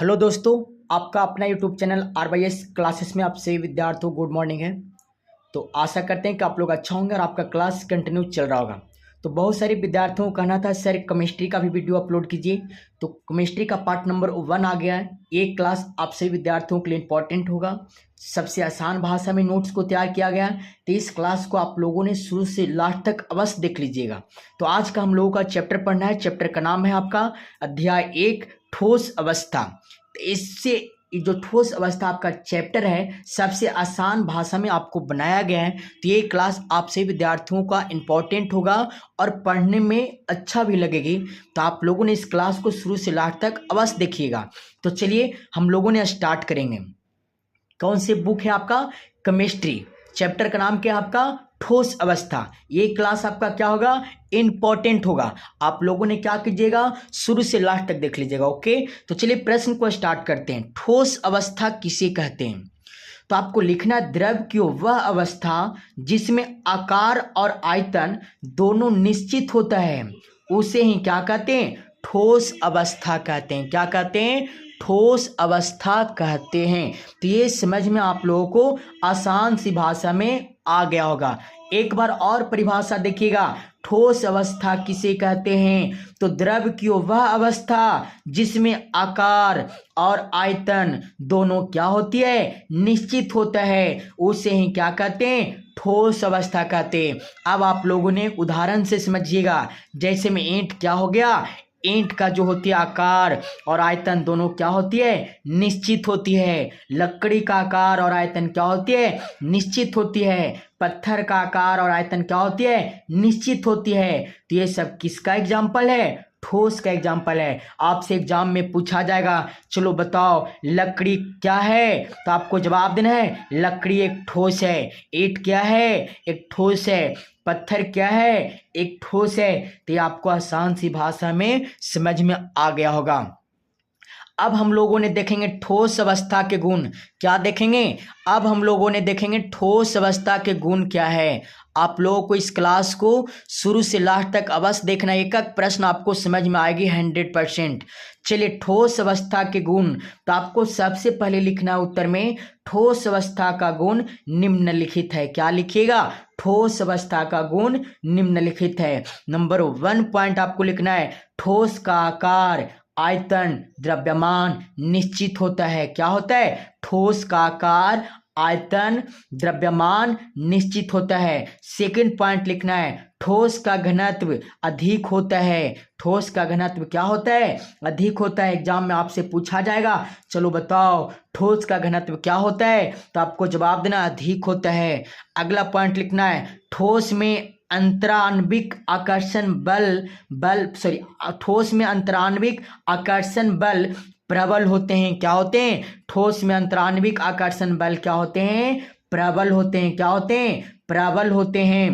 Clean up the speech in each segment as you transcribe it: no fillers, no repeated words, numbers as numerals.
Hello दोस्तों, आपका अपना यूट्यूब चैनल RYS क्लासेस में आप सभी विद्यार्थियों गुड मॉर्निंग है। तो आशा करते हैं कि आप लोग अच्छा होंगे और आपका क्लास कंटिन्यू चल रहा होगा। तो बहुत सारे विद्यार्थियों को कहना था सर केमिस्ट्री का भी वीडियो अपलोड कीजिए। तो केमिस्ट्री का पार्ट नंबर 1 आ गया है। ये क्लास आप सभी विद्यार्थियों के लिए इंपॉर्टेंट होगा। सबसे आसान भाषा में नोट्स को तैयार किया गया है। तो इस क्लास को आप लोगों ने शुरू से लास्ट तक अवश्य देख लीजिएगा। तो आज का हम लोगों का चैप्टर पढ़ना है। चैप्टर का नाम है आपका अध्याय 1 ठोस अवस्था। तो इससे जो ठोस अवस्था आपका चैप्टर है सबसे आसान भाषा में आपको बनाया गया है। तो ये क्लास आप सभी विद्यार्थियों का इम्पोर्टेंट होगा और पढ़ने में अच्छा भी लगेगी। तो आप लोगों ने इस क्लास को शुरू से लास्ट तक अवश्य देखिएगा। तो चलिए हम लोगों ने स्टार्ट करेंगे। कौन सी बुक है आपका? केमिस्ट्री। चैप्टर का नाम क्या है आपका? ठोस अवस्था। ये क्लास आपका क्या होगा? इंपॉर्टेंट होगा। आप लोगों ने क्या कीजिएगा, शुरू से लास्ट तक देख लीजिएगा। ओके, तो चलिए प्रश्न को स्टार्ट करते हैं। ठोस अवस्था किसे कहते हैं? तो आपको लिखना द्रव की वह अवस्था जिसमें आकार और आयतन दोनों निश्चित होता है उसे ही क्या कहते हैं? ठोस अवस्था कहते हैं। क्या कहते हैं? ठोस अवस्था कहते हैं। तो ये समझ में आप लोगों को आसान सी भाषा में आ गया होगा। एक बार और परिभाषा देखिएगा। ठोस अवस्था किसे कहते हैं? तो द्रव की वह अवस्था जिसमें आकार और आयतन दोनों क्या होती है? निश्चित होता है उसे ही क्या कहते हैं? ठोस अवस्था कहते हैं। अब आप लोगों ने उदाहरण से समझिएगा। जैसे में ईंट क्या हो गया? ईंट का जो होती है आकार और आयतन दोनों क्या होती है? निश्चित होती है। लकड़ी का आकार और आयतन क्या होती है? निश्चित होती है। पत्थर का आकार और आयतन क्या होती है? निश्चित होती है। तो ये सब किसका एग्जाम्पल है? ठोस का एग्जाम्पल है। आपसे एग्जाम में पूछा जाएगा, चलो बताओ लकड़ी क्या है? तो आपको जवाब देना है लकड़ी एक ठोस है। ईंट क्या है? एक ठोस है। पत्थर क्या है? एक ठोस है। तो ये आपको आसान सी भाषा में समझ में आ गया होगा। अब हम लोगों ने देखेंगे ठोस अवस्था के गुण। क्या देखेंगे? अब हम लोगों ने देखेंगे ठोस अवस्था के गुण क्या है। आप लोगों को इस क्लास को शुरू से लास्ट तक अवश्य देखना। एक एक प्रश्न आपको समझ में आएगी 100%। चलिए ठोस अवस्था के गुण। तो आपको सबसे पहले लिखना है उत्तर में ठोस अवस्था का गुण निम्नलिखित है। क्या लिखिएगा? ठोस अवस्था का गुण निम्नलिखित है। नंबर 1 पॉइंट आपको लिखना है ठोस का आकार आयतन द्रव्यमान निश्चित होता है। क्या होता है? ठोस का आकार आयतन द्रव्यमान निश्चित होता है। सेकंड पॉइंट लिखना है ठोस का घनत्व अधिक होता है। ठोस का घनत्व क्या होता है? अधिक होता है। एग्जाम में आपसे पूछा जाएगा, चलो बताओ ठोस का घनत्व क्या होता है? तो आपको जवाब देना अधिक होता है। अगला पॉइंट लिखना है ठोस में अंतराण्विक आकर्षण ठोस में अंतराण्विक आकर्षण बल प्रबल होते हैं। क्या होते हैं? ठोस में अंतराण्विक आकर्षण बल क्या होते हैं? प्रबल होते हैं। क्या होते हैं? प्रबल होते हैं।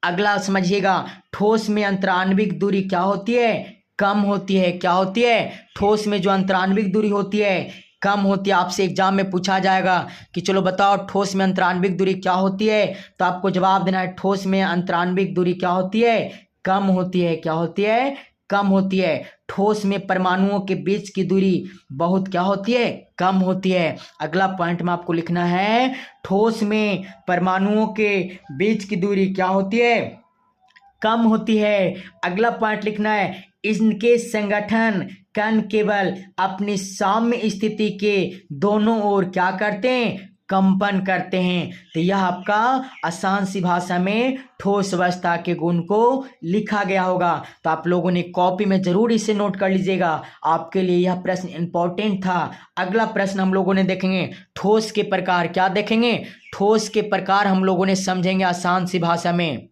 अगला समझिएगा ठोस में अंतराण्विक दूरी क्या होती है? कम होती है। क्या होती है? ठोस में जो अंतराण्विक दूरी होती है कम होती है। आपसे एग्जाम में पूछा जाएगा कि चलो बताओ ठोस में अंतराण्विक दूरी क्या होती है? तो आपको जवाब देना है ठोस में अंतराण्विक दूरी क्या होती है? कम होती है। क्या होती है? कम होती है। ठोस में परमाणुओं के बीच की दूरी बहुत क्या होती है? कम होती है। अगला पॉइंट में आपको लिखना है ठोस में परमाणुओं के बीच की दूरी क्या होती है? कम होती है। अगला पॉइंट लिखना है इनके संगठन कण केवल अपनी साम्य स्थिति के दोनों ओर क्या करते हैं? कंपन करते हैं। तो यह आपका आसान सी भाषा में ठोस अवस्था के गुण को लिखा गया होगा। तो आप लोगों ने कॉपी में जरूर इसे नोट कर लीजिएगा। आपके लिए यह प्रश्न इंपॉर्टेंट था। अगला प्रश्न हम लोगों ने देखेंगे ठोस के प्रकार। क्या देखेंगे? ठोस के प्रकार हम लोगों ने समझेंगे आसान सी भाषा में।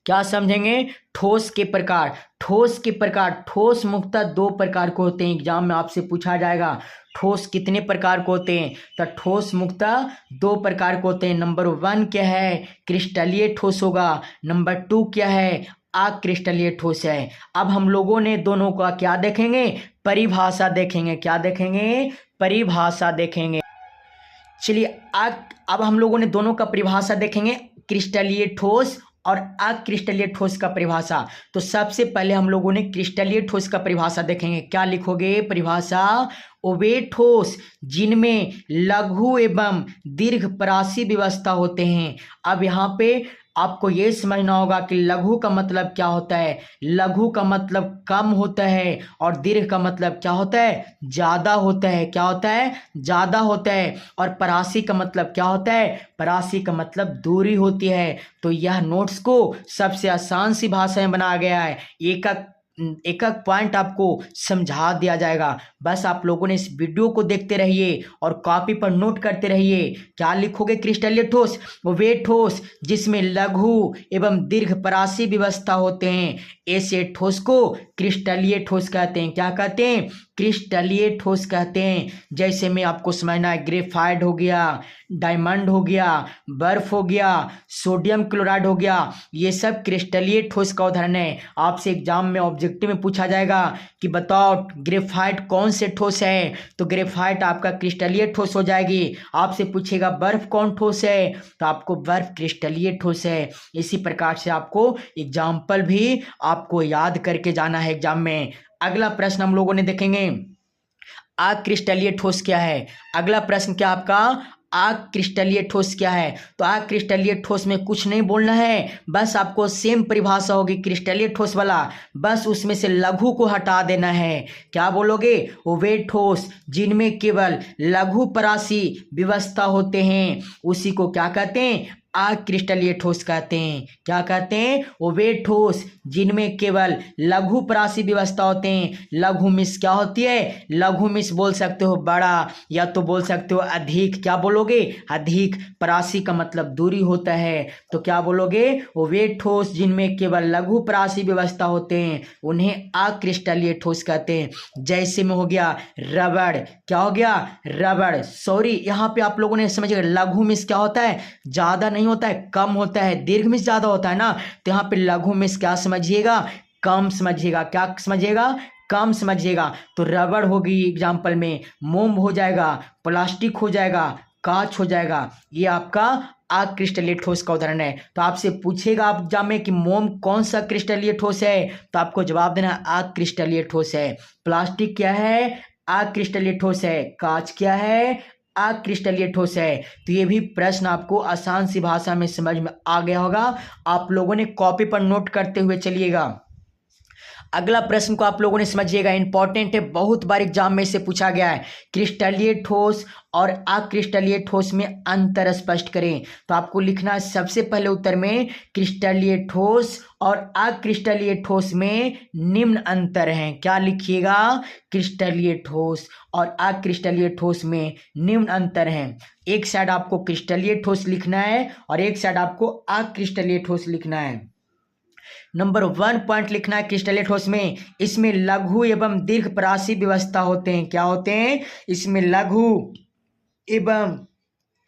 क्या समझेंगे? ठोस के प्रकार। ठोस के प्रकार ठोस मुख्यतः 2 प्रकार के होते हैं। एग्जाम में आपसे पूछा जाएगा ठोस कितने प्रकार के होते हैं? तो ठोस मुख्यतः 2 प्रकार के होते हैं। नंबर 1 क्या है? क्रिस्टलीय ठोस होगा। नंबर 2 क्या है? अक्रिस्टलीय ठोस है। अब हम लोगों ने दोनों का क्या देखेंगे? परिभाषा देखेंगे। क्या देखेंगे? परिभाषा देखेंगे। चलिए अब हम लोगों ने दोनों का परिभाषा देखेंगे, क्रिस्टलीय ठोस और अक्रिस्टलीय ठोस का परिभाषा। तो सबसे पहले हम लोगों ने क्रिस्टलीय ठोस का परिभाषा देखेंगे। क्या लिखोगे परिभाषा? वे ठोस जिनमें लघु एवं दीर्घ परासी व्यवस्था होते हैं। अब यहाँ पे आपको ये समझना होगा कि लघु का मतलब क्या होता है। लघु का मतलब कम होता है और दीर्घ का मतलब क्या होता है? ज़्यादा होता है। क्या होता है? ज़्यादा होता है। और परासी का मतलब क्या होता है? परासी का मतलब दूरी होती है। तो यह नोट्स को सबसे आसान सी भाषा में बनाया गया है। एक एक पॉइंट आपको समझा दिया जाएगा। बस आप लोगों ने इस वीडियो को देखते रहिए और कॉपी पर नोट करते रहिए। क्या लिखोगे? क्रिस्टलीय ठोस वे ठोस जिसमें लघु एवं दीर्घ परासी व्यवस्था होते हैं, ऐसे ठोस को क्रिस्टलीय ठोस कहते हैं। क्या कहते हैं? क्रिस्टलीय ठोस कहते हैं। जैसे में आपको समझना है, ग्रेफाइट हो गया, डायमंड हो गया, बर्फ हो गया, सोडियम क्लोराइड हो गया, ये सब क्रिस्टलीय ठोस का उदाहरण है। आपसे एग्जाम में ऑब्जेक्टिव में पूछा जाएगा कि बताओ ग्रेफाइट कौन से ठोस है, तो ग्रेफाइट आपका क्रिस्टलीय ठोस हो जाएगी। आपसे पूछेगा बर्फ कौन ठोस है, तो आपको बर्फ क्रिस्टलीय ठोस है। इसी प्रकार से आपको एग्जाम्पल भी आपको याद करके जाना है एग्जाम में। अगला प्रश्न हम लोगों ने देखेंगे, अक्रिस्टलीय ठोस क्या है। अगला प्रश्न क्या आपका? अक्रिस्टलीय ठोस क्या है। तो अक्रिस्टलीय ठोस में कुछ नहीं बोलना है, बस आपको सेम परिभाषा होगी क्रिस्टलीय ठोस वाला, बस उसमें से लघु को हटा देना है। क्या बोलोगे? वे ठोस जिनमें केवल लघु परासी व्यवस्था होते हैं, उसी को क्या कहते हैं? अक्रिस्टलीय ठोस कहते हैं। क्या कहते हैं? वे ठोस जिनमें केवल लघु परासी व्यवस्था होते हैं। लघु मिस क्या होती है? लघु मिस बोल सकते हो बड़ा, या तो बोल सकते हो अधिक। क्या बोलोगे? अधिक। परासी का मतलब दूरी होता है, तो क्या बोलोगे? वे ठोस जिनमें केवल लघु परासी व्यवस्था होते हैं, उन्हें अक्रिस्टलीय ठोस कहते हैं। जैसे में हो गया रबड़। क्या हो गया? रबड़। सॉरी, यहाँ पे आप लोगों ने समझिएगा, लघु मिस क्या होता है? ज्यादा नहीं होता है, कम होता है। दीर्घ मिस ज्यादा होता है ना, तो यहाँ पे लघु मिस क्या समझिएगा? कम समझिएगा। क्या समझिएगा? कम समझिएगा। तो रबड़ होगी एग्जाम्पल में, मोम हो जाएगा, प्लास्टिक हो जाएगा, कांच हो जाएगा। ये आपका अक्रिस्टलीय ठोस का उदाहरण है। तो आपसे पूछेगा आप एग्जाम में कि मोम कौन सा क्रिस्टलीय ठोस है, तो आपको जवाब देना अक्रिस्टलीय ठोस है। प्लास्टिक क्या है? अक्रिस्टलीय ठोस है। कांच क्या है? अक्रिस्टलीय ठोस है। तो ये भी प्रश्न आपको आसान सी भाषा में समझ में आ गया होगा। आप लोगों ने कॉपी पर नोट करते हुए चलिएगा। अगला प्रश्न को आप लोगों ने समझिएगा, इंपॉर्टेंट है, बहुत बार एग्जाम में से पूछा गया है। क्रिस्टलीय ठोस और अक्रिस्टलीय ठोस में अंतर स्पष्ट करें। तो आपको लिखना है सबसे पहले उत्तर में, क्रिस्टलीय ठोस और अक्रिस्टलीय ठोस में निम्न अंतर हैं। क्या लिखिएगा? क्रिस्टलीय ठोस और अक्रिस्टलीय ठोस में निम्न अंतर हैं। एक साइड आपको क्रिस्टलीय ठोस लिखना है और एक साइड आपको अक्रिस्टलीय ठोस लिखना है। नंबर 1 पॉइंट लिखना है क्रिस्टलीय ठोस में, इसमें लघु एवं दीर्घ परासी व्यवस्था होते हैं। क्या होते हैं? इसमें लघु एवं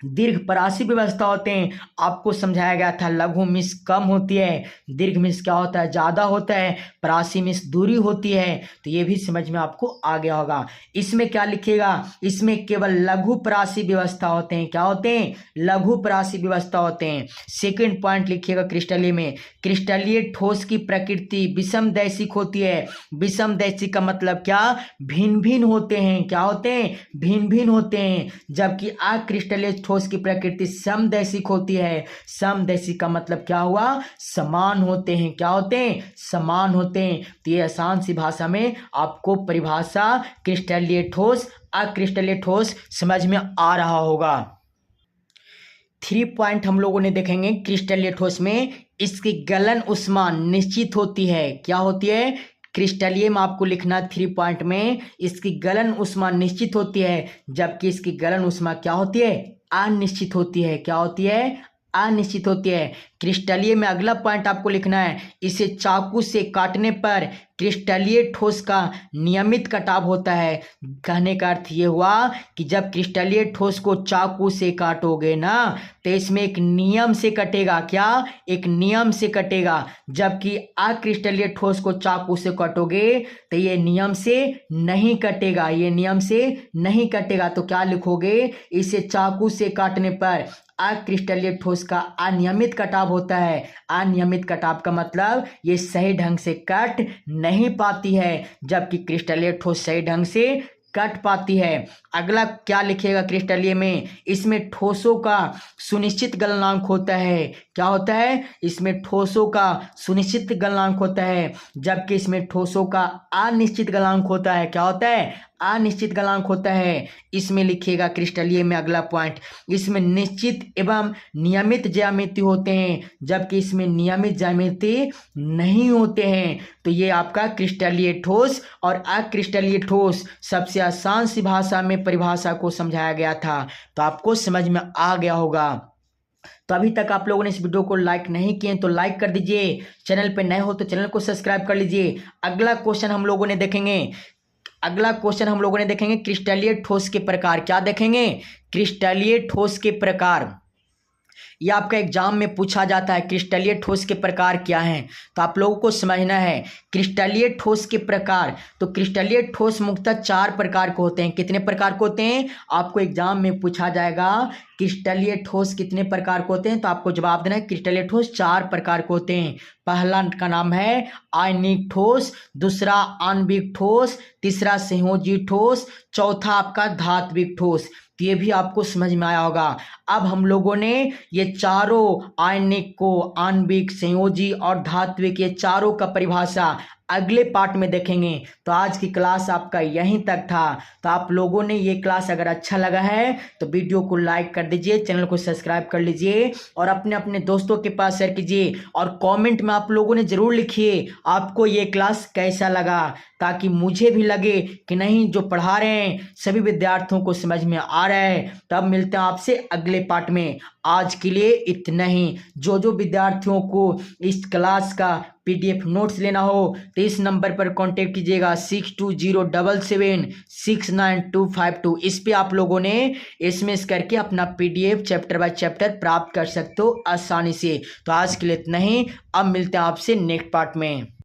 दीर्घ परासी व्यवस्था होते हैं। आपको समझाया गया था लघु मिस कम होती है, दीर्घ मिस क्या होता है? ज्यादा होता है, परासी मिस दूरी होती है। तो ये भी समझ में आपको आ गया होगा। इसमें क्या लिखिएगा? इसमें केवल लघु परासी व्यवस्था होते हैं। क्या होते हैं? लघु परासी व्यवस्था होते हैं। सेकंड पॉइंट लिखिएगा क्रिस्टलीय में, क्रिस्टलीय ठोस की प्रकृति विषम दैशिक होती है। विषम दैशिक का मतलब क्या? भिन्न भिन्न होते हैं। क्या होते हैं? भिन्न भिन्न होते हैं। जबकि अक्रिस्टलीय ठोस की प्रकृति समदैशिक होती है। समदैशिक का मतलब क्या हुआ? समान होते हैं। क्या होते हैं? समान होते हैं। तो ये आसान सी भाषा में आपको परिभाषा क्रिस्टलीय ठोस अक्रिस्टलीय ठोस समझ में आ रहा होगा। 3 पॉइंट हम लोगों ने देखेंगे क्रिस्टलीय ठोस में, इसकी गलन उष्मा निश्चित होती है। क्या होती है? क्रिस्टलीय में आपको लिखना 3 पॉइंट में, इसकी गलन उष्मा निश्चित होती है, जबकि इसकी गलन उष्मा क्या होती है? अनिश्चित होती है। क्या होती है? अनिश्चित होती है। क्रिस्टलीय में अगला पॉइंट आपको लिखना है, इसे चाकू से काटने पर क्रिस्टलीय ठोस का नियमित कटाव होता है। कहने का अर्थ ये हुआ कि जब क्रिस्टलीय ठोस को चाकू से काटोगे ना, तो इसमें एक नियम से कटेगा। क्या? एक नियम से कटेगा। जबकि अक्रिस्टलीय ठोस को चाकू से काटोगे तो ये नियम से नहीं कटेगा। ये नियम से नहीं कटेगा। तो क्या लिखोगे? इसे चाकू से काटने पर अक्रिस्टलीय ठोस का अनियमित कटाव होता है। अनियमित कटाव का मतलब ये सही ढंग से कट नहीं पाती है, जबकि क्रिस्टलीय ठोस सही ढंग से कट पाती है। अगला क्या लिखिएगा क्रिस्टलीय में, इसमें ठोसों का सुनिश्चित गलनांक होता है। क्या होता है? इसमें ठोसों का सुनिश्चित गलनांक होता है, जबकि इसमें ठोसों का अनिश्चित गलनांक होता है। क्या होता है? अनिश्चित गलनांक होता है। इसमें लिखिएगा क्रिस्टलीय में अगला पॉइंट, इसमें निश्चित एवं नियमित ज्यामिति होते हैं, जबकि इसमें नियमित ज्यामिति नहीं होते हैं। तो ये आपका क्रिस्टलीय ठोस और अक्रिस्टलीय ठोस सबसे आसान सी भाषा में परिभाषा को समझाया गया था। तो आपको समझ में आ गया होगा। तो अभी तक आप लोगों ने इस वीडियो को लाइक नहीं किए तो लाइक कर दीजिए, चैनल पे नए हो तो चैनल को सब्सक्राइब कर लीजिए। अगला क्वेश्चन हम लोगों ने देखेंगे क्रिस्टलीय ठोस के प्रकार। क्या देखेंगे? क्रिस्टलीय ठोस के प्रकार। ये आपका एग्जाम में पूछा जाता है, क्रिस्टलीय ठोस के प्रकार क्या हैं, तो आप लोगों को समझना है क्रिस्टलीय ठोस के प्रकार। तो क्रिस्टलीय ठोस मुख्यतः 4 प्रकार के होते हैं। कितने प्रकार के होते हैं? आपको एग्जाम में पूछा जाएगा क्रिस्टलीय ठोस कितने प्रकार के होते हैं, तो आपको जवाब देना है क्रिस्टलीय ठोस 4 प्रकार के होते हैं। पहला का नाम है आयनिक ठोस, दूसरा आणविक ठोस, तीसरा संयोजी ठोस, चौथा आपका धात्विक ठोस। तो ये भी आपको समझ में आया होगा। अब हम लोगों ने ये चारों आयनिक को, आणविक, संयोजी और धात्विक, ये चारों का परिभाषा अगले पार्ट में देखेंगे। तो आज की क्लास आपका यहीं तक था। तो आप लोगों ने ये क्लास अगर अच्छा लगा है तो वीडियो को लाइक कर दीजिए, चैनल को सब्सक्राइब कर लीजिए और अपने अपने दोस्तों के पास शेयर कीजिए। और कमेंट में आप लोगों ने ज़रूर लिखिए आपको ये क्लास कैसा लगा, ताकि मुझे भी लगे कि नहीं जो पढ़ा रहे हैं सभी विद्यार्थियों को समझ में आ रहा है। तब मिलते हैं आपसे अगले पार्ट में। आज के लिए इतना ही। जो विद्यार्थियों को इस क्लास का PDF नोट्स लेना हो तो इस नंबर पर कांटेक्ट कीजिएगा 6207769252। इस पे आप लोगों ने SMS करके अपना PDF चैप्टर बाय चैप्टर प्राप्त कर सकते हो आसानी से। तो आज के लिए इतना ही। अब मिलते हैं आपसे नेक्स्ट पार्ट में।